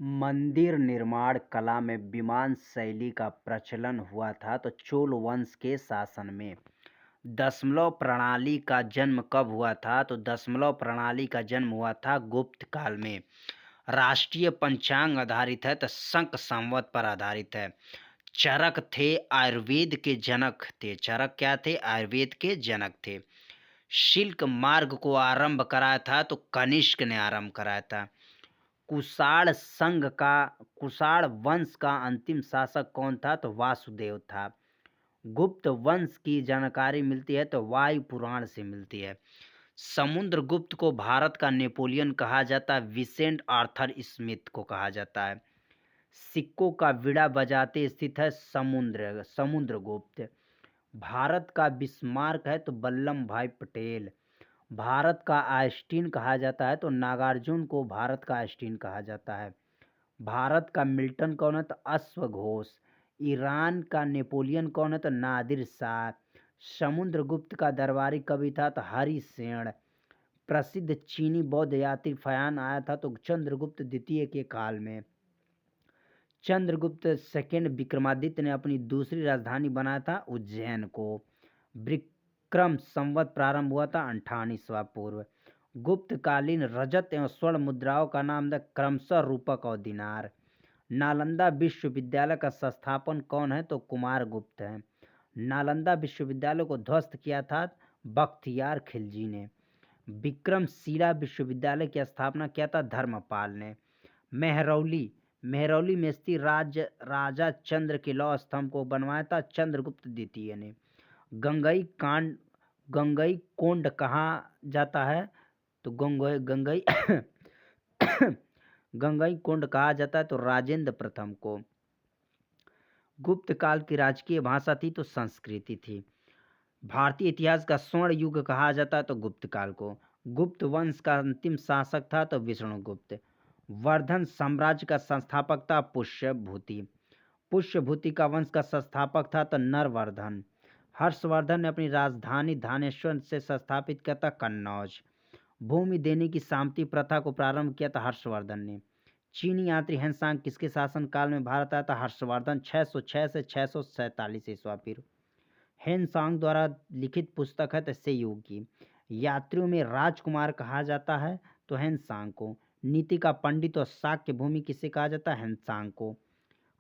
मंदिर निर्माण कला में विमान शैली का प्रचलन हुआ था तो चोल वंश के शासन में। दशमलव प्रणाली का जन्म कब हुआ था तो दशमलव प्रणाली का जन्म हुआ था गुप्त काल में। राष्ट्रीय पंचांग आधारित है तो शंख संवत पर आधारित है। चरक थे आयुर्वेद के जनक थे। चरक क्या थे? आयुर्वेद के जनक थे। सिल्क मार्ग को आरंभ कराया था तो कनिष्क ने आरंभ कराया था। कुषाण वंश का अंतिम शासक कौन था तो वासुदेव था। गुप्त वंश की जानकारी मिलती है तो वायु पुराण से मिलती है। समुद्रगुप्त को भारत का नेपोलियन कहा जाता है। विसेंट आर्थर स्मिथ को कहा जाता है। सिक्कों का विड़ा बजाते स्थित है समुद्रगुप्त। भारत का बिस्मार्क है तो वल्लभ भाई पटेल। भारत का आइंस्टीन कहा जाता है तो नागार्जुन को भारत का आइंस्टीन कहा जाता है। भारत का मिल्टन कौन है तो अश्वघोष। ईरान का नेपोलियन कौन है तो नादिर शाह। समुद्रगुप्त का दरबारी कवि था तो हरिसेन। प्रसिद्ध चीनी बौद्ध यात्री फयान आया था तो चंद्रगुप्त द्वितीय के काल में। चंद्रगुप्त सेकेंड विक्रमादित्य ने अपनी दूसरी राजधानी बनाया था उज्जैन को। विक्रम संवत प्रारंभ हुआ था 98वां पूर्व। गुप्तकालीन रजत एवं स्वर्ण मुद्राओं का नाम था क्रमशः रूपक और दिनार। नालंदा विश्वविद्यालय का संस्थापन कौन है तो कुमार गुप्त है। नालंदा विश्वविद्यालय को ध्वस्त किया था बख्तियार खिलजी ने। विक्रमशिला विश्वविद्यालय की स्थापना किया था धर्मपाल ने। मेहरौली में स्थित राजा चंद्र के लौह स्तंभ को बनवाया था चंद्रगुप्त द्वितीय ने। गंगई कोंड कहा जाता है तो गंगई गंगई कोंड कहा जाता है तो राजेंद्र प्रथम को। गुप्त काल की राजकीय भाषा थी तो संस्कृति थी। भारतीय इतिहास का स्वर्ण युग कहा जाता है तो गुप्त काल को। गुप्त वंश का अंतिम शासक था तो विष्णुगुप्त। वर्धन साम्राज्य का संस्थापक था पुष्यभूति। पुष्यभूति का वंश का संस्थापक था तो नरवर्धन। हर्षवर्धन ने अपनी राजधानी धानेश्वर से स्थापित किया था कन्नौज। भूमि देने की सामंती प्रथा को प्रारंभ किया था हर्षवर्धन ने। चीनी यात्री हेनसांग किसके शासन काल में भारत आया था? हर्षवर्धन 606 से 647 ईस्वी पूर्व। हेनसांग द्वारा लिखित पुस्तक है तस्य युग की। यात्रियों में राजकुमार कहा जाता है तो हेनसांग को। नीति का पंडित और शाक्य भूमि किसे कहा जाता है? हेनसांग को।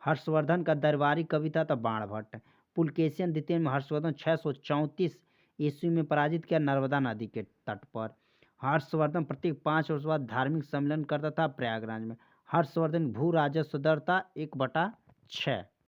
हर्षवर्धन का दरबारी कवि था तो बाणभट्ट। पुलकेशियन द्वितीय में हर्षवर्धन 634 ईस्वी में पराजित किया नर्मदा नदी के तट पर। हर्षवर्धन प्रत्येक 5 वर्ष बाद धार्मिक सम्मेलन करता था प्रयागराज में। हर्षवर्धन भू राजस्व दर था 1/6।